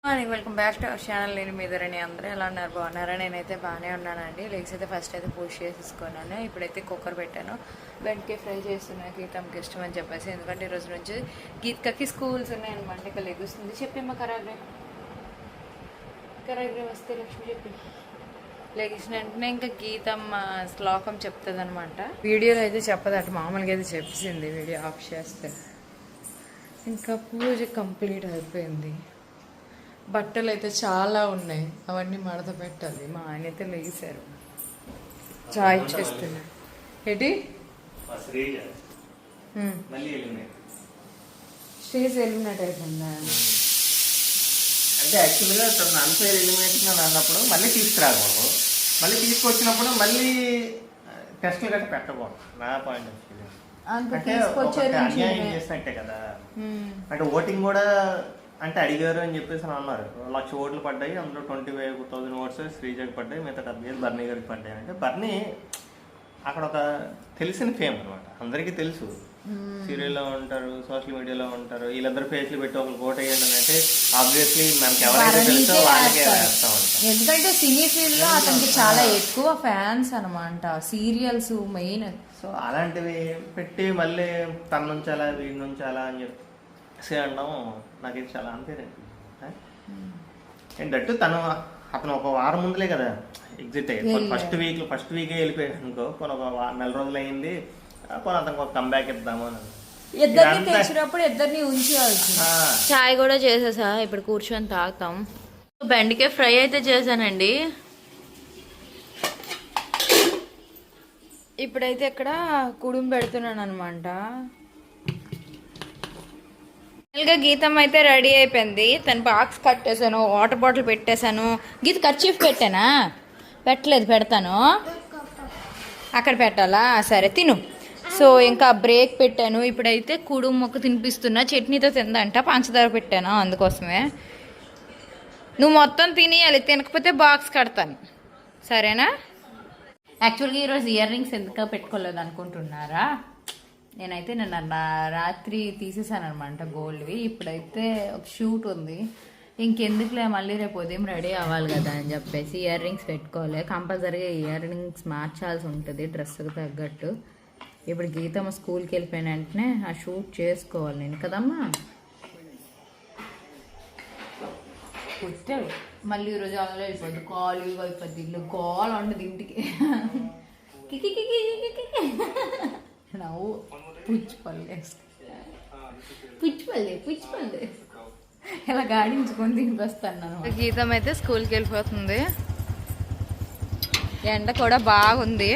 Morning welcome back to our channel. నేను మీ ధరణి. అందరూ ఎలా ఉన్నారు? బాగున్నారా? నేనైతే బాగానే ఉన్నానండి. లెగ్స్ అయితే ఫస్ట్ అయితే పూష్ చేసేసుకున్నాను. ఇప్పుడైతే కుక్కర్ పెట్టాను. బెండకాయ ఫ్రై చేస్తున్నాను. గీతమ్మకి ఇష్టం అని చెప్పేసి, ఎందుకంటే ఈరోజు నుంచి గీతకి స్కూల్స్ ఉన్నాయన్నమాట. ఇక లెగుస్తుంది. చెప్పేమ్మా కరాగ్రే వస్తే లక్ష్మి చెప్పి లెగిసిన వెంటనే ఇంకా గీతమ్మ శ్లోకం చెప్తుంది అనమాట. వీడియోలో అయితే చెప్పదట, మామూలుగా అయితే చెప్పేసింది. వీడియో ఆఫ్ చేస్తే ఇంకా పూజ కంప్లీట్ అయిపోయింది. బట్టలు అయితే చాలా ఉన్నాయి, అవన్నీ మడత పెట్టాలి. మా ఆయన అయితే లేచారు, చాయ్ చేస్తున్నా. ఏంటి స్టేజ్ ఎలిమినేట్ అయిపోయిందా? అంటే యాక్చువల్గా అన్ఫేర్ ఎలిమినేషన్ అన్నప్పుడు మళ్ళీ తీసుకురాకూడదు, మళ్ళీ తీసుకొచ్చినప్పుడు మళ్ళీ టెస్టులు గట్రా పెట్టకూడదు. నా పాయింట్ ఆఫ్ వ్యూ అంటే అన్యాయం చేసినట్టే కదా. అంటే ఓటింగ్ కూడా అంటే అడిగారు అని చెప్పేసి అన్నారు. 1,00,000 ఓట్లు పడ్డాయి, అందులో 25,000 ఓట్స్ శ్రీజకి పడ్డాయి, మిగతా 70,000 బర్నీ గారికి పడ్డాయి. అంటే బర్నీ అక్కడ ఒక తెలిసిన ఫేమ్ అనమాట, అందరికీ తెలుసు. సీరియల్లో ఉంటారు, సోషల్ మీడియాలో ఉంటారు. వీళ్ళందరూ ఫేస్లు పెట్టి ఒకరికి ఓట్ అయ్యండి అని అంటే ఆబ్వియస్లీ మనకి ఎవరైతే తెలుసో వాళ్ళకే వేస్తూ ఉంటాం. ఎందుకంటే సినీ ఫీల్డ్ లో అతనికి చాలా ఎక్కువ ఫ్యాన్స్ అనమాట, సీరియల్స్ మెయిన్. సో అలాంటివి పెట్టి మళ్ళీ తన నుంచి అలా వీడి నుంచి అలా అని చెప్పి అనడం నాకైతే చాలా అన్ఫేర్ అనిపించింది. ఏంటంటే అతను ఒక వారం ముందులే కదా ఎగ్జిట్ అయ్యాడు. ఫస్ట్ వీకే వెళ్ళిపోయాడు అనుకో, కొన్ని ఒక నెల రోజులు అయింది, కొన్ని అతనికి ఒక కంబ్యాక్ ఇద్దాము అని. ఇద్దరిని తెచ్చినప్పుడు ఇద్దరిని ఉంచేవాల్సి. చాయ్ కూడా చేసేసా, ఇప్పుడు కూర్చొని తాగుతాం. బెండకాయ ఫ్రై అయితే చేశానండి. ఇప్పుడైతే ఇక్కడ కుడుం పెడుతున్నాను అనమాట. గీతం అయితే రెడీ అయిపోయింది. తన బాక్స్ కట్టేసాను, వాటర్ బాటిల్ పెట్టేశాను. గీత కర్చీఫ్ పెట్టానా? పెట్టలేదు, పెడతాను. అక్కడ పెట్టాలా? సరే తిను. సో ఇంకా బ్రేక్ పెట్టాను. ఇప్పుడైతే కుడుం మొక్క తినిపిస్తున్నా. చట్నీతో తిందంట, పంచదార పెట్టాను అందుకోసమే. నువ్వు మొత్తం తినేయాలి, తినకపోతే బాక్స్ కడతాను, సరేనా? యాక్చువల్గా ఈరోజు ఇయర్ రింగ్స్ ఎందుకు పెట్టుకోలేదు అనుకుంటున్నారా? నేనైతే నిన్న రాత్రి తీసేసాను అనమాట గోల్డ్వి. ఇప్పుడైతే ఒక షూట్ ఉంది, ఇంకెందుకులే మళ్ళీ రేపు ఉదయం రెడీ అవ్వాలి కదా అని చెప్పేసి ఇయర్ రింగ్స్ పెట్టుకోలే. కంపల్సరీగా ఇయర్ రింగ్స్ మార్చాల్సి ఉంటుంది డ్రెస్కి తగ్గట్టు. ఇప్పుడు గీతమ్మ స్కూల్కి వెళ్ళిపోయిన వెంటనే ఆ షూట్ చేసుకోవాలి నేను కదమ్మా. పుట్టాడు మళ్ళీ ఈరోజు అలా అయిపోద్ది, కాలు అయిపోద్ది, ఇల్లు గోల్ ఉండదు ఇంటికి. నవ్వు పుచ్చిపల్లె ఇలా గాడించుకొని తినిపిస్తాను. గీతం అయితే స్కూల్కి వెళ్ళిపోతుంది. ఎండ కూడా బాగుంది,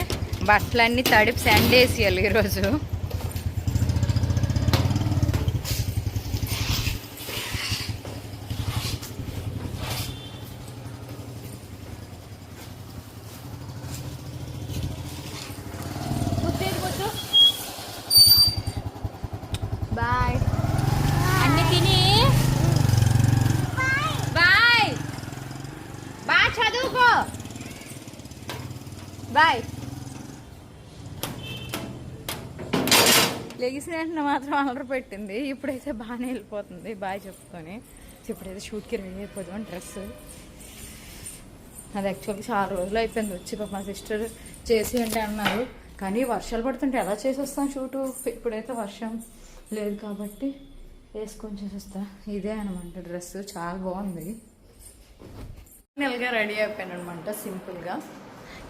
బట్టలన్నీ తడిపి ఎండేసేయాలి ఈరోజు. బాయ్ అన్ని తిని బాయ్ బాయ్, చదువుకో బాయ్. లెగిసిన వెంటనే మాత్రం అలర పెట్టింది. ఇప్పుడైతే బాగానే వెళ్ళిపోతుంది బాయ్ చెప్పుకొని. ఇప్పుడైతే షూట్కి రెడీ అయిపోదాం. డ్రెస్ అది యాక్చువల్గా చాలా రోజులు అయిపోయింది వచ్చి. మా సిస్టర్ చేసి అంటే అన్నారు, కానీ వర్షాలు పడుతుంటే ఎలా చేసి వస్తాం షూటు. ఇప్పుడైతే వర్షం లేదు కాబట్టి వేసుకొని చేసేస్తా. ఇదే అనమాట డ్రెస్, చాలా బాగుంది. ఫైనల్గా రెడీ అయిపోయాను అనమాట సింపుల్గా.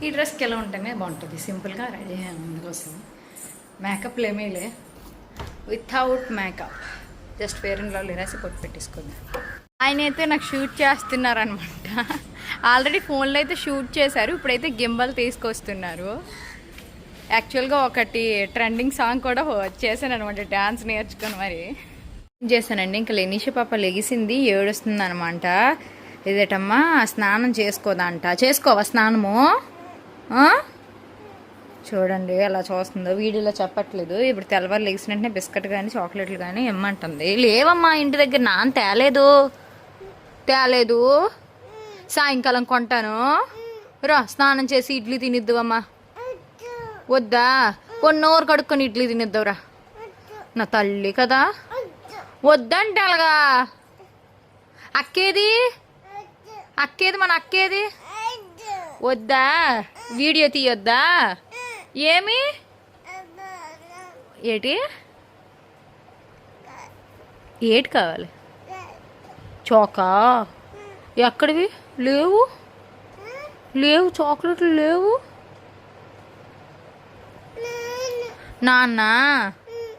ఈ డ్రెస్కి ఎలా ఉంటేనే బాగుంటుంది, సింపుల్గా రెడీ అయ్యాను. అందుకోసం మేకప్లు ఏమీలే, without makeup, just fair and lovely రాసి పొట్టు పెట్టేసుకుంది. ఆయన అయితే నాకు షూట్ చేస్తున్నారనమాట. ఆల్రెడీ ఫోన్లో అయితే షూట్ చేశారు, ఇప్పుడైతే గింబల్ తీసుకొస్తున్నారు. యాక్చువల్గా ఒకటి ట్రెండింగ్ సాంగ్ కూడా చేశాను అనమాట, డ్యాన్స్ నేర్చుకొని మరి చేశానండి. ఇంకా లెనీష పాప లెగిసింది, ఏడుస్తుంది అనమాట. ఇదేటమ్మా స్నానం చేసుకోదంట. చేసుకోవా స్నానము? చూడండి ఎలా చూస్తుందో, వీడియోలో చెప్పట్లేదు. ఇప్పుడు తెల్లవారు లెగిసిన వెంటనే బిస్కెట్ కానీ చాక్లెట్లు కానీ ఇమ్మంటుంది. లేవమ్మా ఇంటి దగ్గర నాన్న తేలేదు, సాయంకాలం కొంటాను రా, స్నానం చేసి ఇడ్లీ తినిద్దువమ్మా. వద్దా? కొన్నోరు కడుక్కొని ఇడ్లీ తినిద్దావురా నా తల్లి కదా. వద్దంటే అలాగా అక్కేది మన అక్కేది వద్దా వీడియో తీయొద్దా ఏమి ఏటి ఏటి కావాలి చోకా ఎక్కడివి లేవు చాక్లెట్లు లేవు నాన్న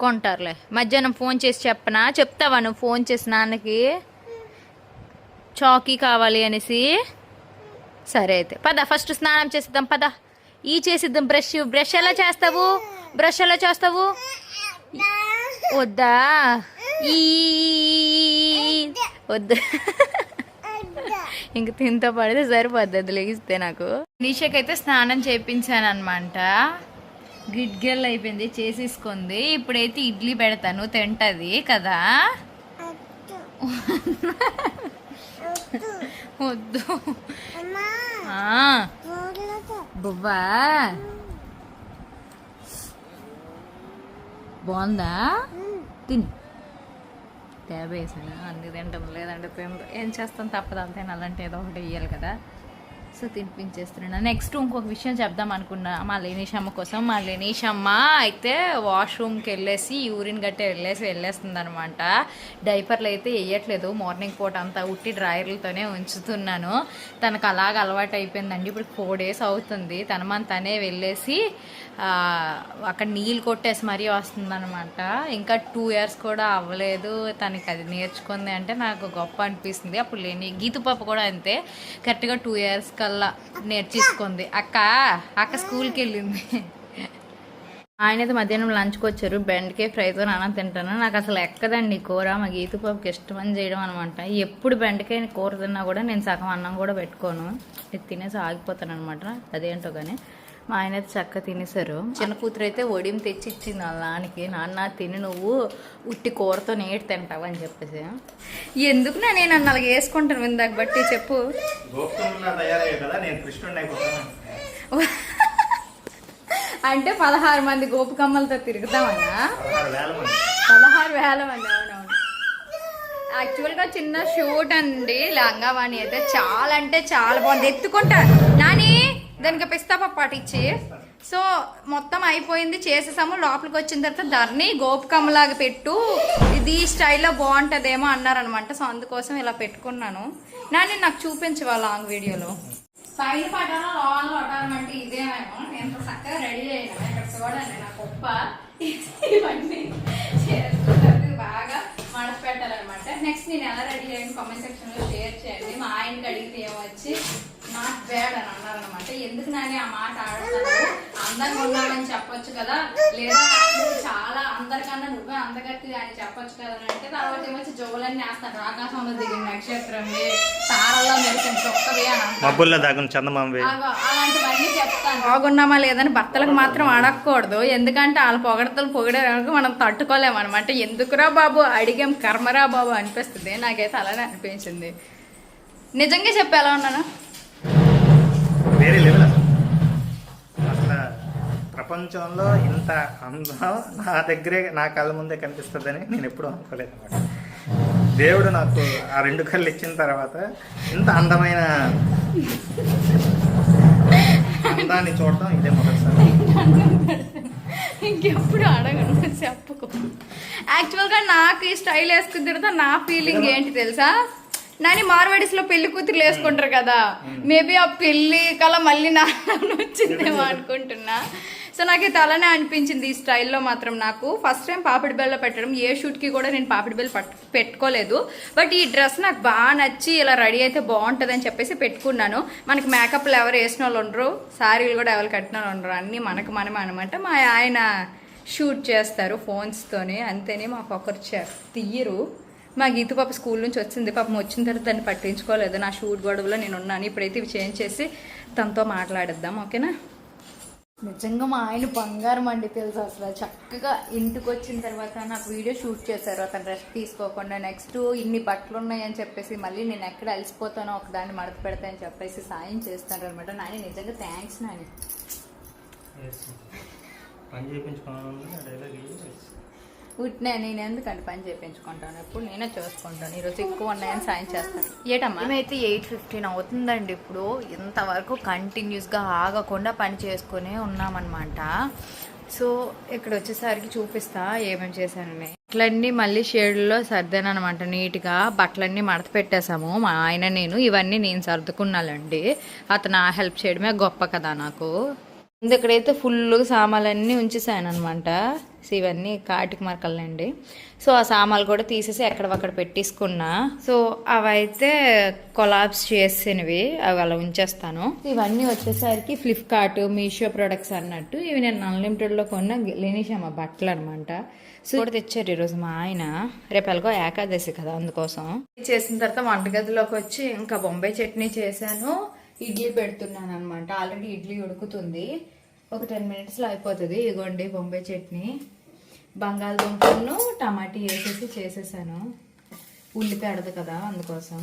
కొంటారులే మధ్యాహ్నం ఫోన్ చేసి చెప్పనా చెప్తావా నువ్వు ఫోన్ చేసి నాన్నకి చాకీ కావాలి అనేసి సరే అయితే పద ఫస్ట్ స్నానం చేసిద్దాం పద చేసిద్దాం బ్రష్ ఎలా చేస్తావు వద్దా వద్దు ఇంక తింతో పడితే సరిపోద్ది అది లెగిస్తే నాకు నిషకైతే స్నానం చేయించాను అనమాట గిడ్గెల్ అయిపోయింది చేసేసుకుంది ఇప్పుడైతే ఇడ్లీ పెడతాను తింటది కదా వద్దు బువ్వా బాగుందా తిని వేసాను అన్ని తింటాం లేదంటే తినదు ఏం చేస్తాం తప్పదు అంతే అలాంటి ఏదో ఒకటి వేయాలి కదా సో తినిపించేస్తున్నాను నెక్స్ట్ ఇంకొక విషయం చెప్దాం అనుకున్నా మా లేనీషమ్మ కోసం మా లేనీషమ్మ అయితే వాష్రూమ్కి వెళ్ళేసి యూరిన్ గట్టే వెళ్ళేస్తుంది అనమాట డైపర్లు అయితే వేయట్లేదు మార్నింగ్ పూట అంతా ఉట్టి డ్రాయర్లతోనే ఉంచుతున్నాను తనకు అలాగ అలవాటు అయిపోయిందండి ఇప్పుడు 4 days అవుతుంది తనే వెళ్ళేసి అక్కడ నీళ్ళు కొట్టేసి మరీ వస్తుందన్నమాట ఇంకా 2 years కూడా అవ్వలేదు తనకి అది నేర్చుకుంది అంటే నాకు గొప్ప అనిపిస్తుంది అప్పుడు లేని గీతు పాప కూడా అంతే కరెక్ట్గా 2 years కల్లా నేర్చేసుకుంది అక్క స్కూల్కి వెళ్ళింది ఆయన అయితే మధ్యాహ్నం లంచ్కి వచ్చారు బెండకాయ ఫ్రైతో అన్నం తింటాను నాకు అసలు ఎక్కదండి కూర మా గీతు పాపకి ఇష్టమని చేయడం అనమాట ఎప్పుడు బెండకాయ కూర తిన్నా కూడా నేను సగం అన్నం కూడా పెట్టుకోను ఇది తినేసి ఆగిపోతాను అనమాట అదేంటో కానీ మా ఆయన అయితే చక్కగా తినేసారు చిన్న కూతురు అయితే ఒడియం తెచ్చి ఇచ్చింది వాళ్ళ నాన్న తిని నువ్వు ఉట్టి కూరతో నేటి తింటావు అని చెప్పేసి ఎందుకు నేను అన్న అలాగ వేసుకుంటాను ఇందాక బట్టి చెప్పు అంటే 16 మంది గోపికమ్మలతో తిరుగుతామన్నా 16,000 మంది అవునవును యాక్చువల్గా చిన్న షూట్ అండి లంగావాణి అయితే చాలా అంటే చాలా బాగుంది ఎత్తుకుంటా నాని దానికి పిస్తా పప్పాటి ఇచ్చి సో మొత్తం అయిపోయింది చేసేసాము లోపలికి వచ్చిన తర్వాత ధర్ని గోపికమ్మలాగా పెట్టు ఇది స్టైల్లో బాగుంటుందేమో అన్నారనమాట సో అందుకోసం ఇలా పెట్టుకున్నాను నాకు చూపించవా లాంగ్ వీడియోలో పైన పటాలో లోన్ పటాలంటే ఇదేమేమో నేను చక్కగా రెడీ అయినా ఇక్కడ చూడండి నా గొప్ప ఇవన్నీ చేసుకుంటారు బాగా మడత పెట్టాలన్నమాట నెక్స్ట్ నేను ఎలా రెడీ అయ్యాను కామెంట్ సెక్షన్ లో షేర్ చేయండి మా ఆయనకి అడిగితే ఏమొచ్చి నాట్ బ్యాడ్ అని అన్నారనమాట ఎందుకు నాని ఆ మాట ఆడతాను అందంగా ఉన్నానని చెప్పొచ్చు కదా లేదా చాలా అందరికన్నా నువ్వే అందగత్తి అని చెప్పొచ్చు కదా అంటే తర్వాత ఏమొచ్చి జోలన్నీ వేస్తాను ఆకాశంలో దిగిన నక్షత్రం తారల్లో మెరిసిన చొక్కవి అని అలాంటివన్నీ చెప్తాను బాగున్నామా లేదని భర్తలకు మాత్రం అడగకూడదు ఎందుకంటే వాళ్ళ పొగడే మనం తట్టుకోలేమన్నమాట ఎందుకురా బాబు అడిగాం కర్మరా బాబు అనిపిస్తుంది నాకైతే అలానే అనిపించింది నిజంగా చెప్పి ఎలా ఉన్నాను వేరే లెవెల్ అసలు ప్రపంచంలో ఇంత అందం నా దగ్గరే నా కళ్ళ ముందే కనిపిస్తుందని నేను ఎప్పుడూ అనుకోలేదు అనమాట దేవుడు నాకు ఆ 2 కళ్ళు ఇచ్చిన తర్వాత ఇంత అందమైన అందాన్ని చూడటం ఇదే మొదటిసారి ఇంకెప్పుడు అడగను చెప్పుకో యాక్చువల్గా నాకు ఈ స్టైల్ వేసుకున్న తర్వాత నా ఫీలింగ్ ఏంటి తెలుసా నాని మార్వాడీస్ లో పెళ్లి కూతురు వేసుకుంటారు కదా మేబీ ఆ పెళ్లి కల మళ్ళీ నా వచ్చిందేమో అనుకుంటున్నా సో నాకైతే అలానే అనిపించింది ఈ స్టైల్లో మాత్రం నాకు ఫస్ట్ టైం పాపిడి బెల్ల పెట్టడం ఏ షూట్కి కూడా నేను పాపిడి బెల్ల పెట్టుకోలేదు బట్ ఈ డ్రెస్ నాకు బాగా నచ్చి ఇలా రెడీ అయితే బాగుంటుంది అని చెప్పేసి పెట్టుకున్నాను మనకి మేకప్లు ఎవరు వేసిన వాళ్ళు ఉండరు శారీలు కూడా ఎవరు కట్టిన వాళ్ళు ఉండరు అన్నీ మనమే అనమాట మా ఆయన షూట్ చేస్తారు ఫోన్స్తోనే అంతేనే మాకు ఒకరు తీయరు మా గీతు పాప స్కూల్ నుంచి వచ్చింది పాపం వచ్చిన తర్వాత దాన్ని పట్టించుకోలేదు నా షూట్ గొడవలో నేను ఉన్నాను ఇప్పుడైతే ఇవి చేంజ్ చేసి తనతో మాట్లాడిద్దాం ఓకేనా నిజంగా మా ఆయన బంగారం అండి తెలుసు అసలు చక్కగా ఇంటికి వచ్చిన తర్వాత నాకు వీడియో షూట్ చేశారు అతను రెస్ట్ తీసుకోకుండా నెక్స్ట్ ఇన్ని బట్టలు ఉన్నాయని చెప్పేసి మళ్ళీ నేను ఎక్కడ అలసిపోతానో ఒకదాన్ని మడత పెడతానని చెప్పేసి సాయం చేస్తాను అనమాట నాని నిజంగా థ్యాంక్స్ నాని నేను ఎందుకంటే పని చేయించుకుంటాను, ఎప్పుడు నేనే చూసుకుంటాను. ఈరోజు ఎక్కువ ఉన్నాయని సాయం చేస్తాను. ఏటమ్మా మేమైతే 8:15 అవుతుందండి. ఇప్పుడు ఇంతవరకు కంటిన్యూస్గా ఆగకుండా పని చేసుకునే ఉన్నామన్నమాట. సో ఇక్కడ వచ్చేసరికి చూపిస్తా ఏమేమి చేశానని. బట్టలన్నీ మళ్ళీ షేడ్లో సర్దాను అనమాట. నీట్గా బట్టలన్నీ మడత పెట్టేశాము మా ఆయన నేను. ఇవన్నీ నేను సర్దుకున్నానండి. అతను హెల్ప్ చేయడమే గొప్ప కదా నాకు. ఇక్కడైతే ఫుల్గా సామాన్లన్నీ ఉంచేసాను అనమాట. ఇవన్నీ కాటికి మరకలండి. సో ఆ సామాన్లు కూడా తీసేసి ఎక్కడక్కడ పెట్టేసుకున్నా. సో అవైతే కొలాబ్స్ చేసినవి, అవి అలా ఉంచేస్తాను. ఇవన్నీ వచ్చేసరికి ఫ్లిప్కార్ట్, మీషో ప్రొడక్ట్స్ అన్నట్టు. ఇవి నేను అన్లిమిటెడ్లో కొన్న లేనిషామా బట్టలు అనమాట. సో కూడా తెచ్చారు ఈరోజు మా ఆయన. రేపు ఎలాగో ఏకాదశి కదా, అందుకోసం. చేసిన తర్వాత వంటగదిలోకి వచ్చి ఇంకా బొంబాయి చట్నీ చేశాను. ఇడ్లీ పెడుతున్నాను అనమాట. ఆల్రెడీ ఇడ్లీ ఉడుకుతుంది, ఒక 10 minutesలో అయిపోతుంది. ఇదిగోండి బొంబాయి చట్నీ. బంగాళదుంపను టమాటీ వేసేసి చేసేసాను. ఉల్లిపాయడదు కదా, అందుకోసం.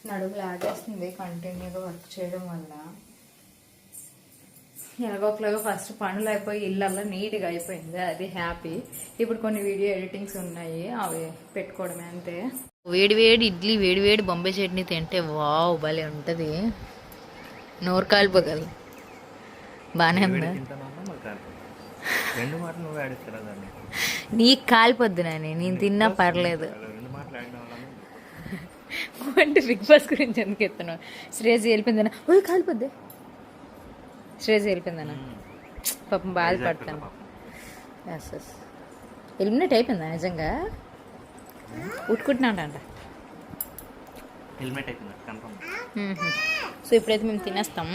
నడుము లాగేస్తుంది కంటిన్యూగా వర్క్ చేయడం వల్ల. ఎలాగోకలాగా ఫస్ట్ పనులు అయిపోయి ఇళ్ళల్లో నీట్గా అయిపోయింది, అది హ్యాపీ. ఇప్పుడు కొన్ని వీడియో ఎడిటింగ్స్ ఉన్నాయి, అవి పెట్టుకోవడమే అంతే. వేడివేడి ఇడ్లీ, వేడివేడి బొంబాయి చట్నీ తింటే వావ్ భలే ఉంటుంది. నోరు కాలిపోగలదు. బాగానే ఉందా? నీకు కాలిపోద్దు నాని, నేను తిన్నా పర్లేదు. అంటే బిగ్ బాస్ గురించి ఎందుకు ఎత్తున్నావు? శ్రేజ్ వెళ్ళిపోయిందనా? ఓ కాలిపోద్ది. శ్రేజ్ వెళ్ళిపోయిందనా? పాపం బాధపడతాను. ఎస్ ఎస్ ఎలిమినేట్ అయిపోయిందా నిజంగా? ఉట్టుకుంటున్నాడంట. సో ఇప్పుడైతే మేము తినేస్తాం.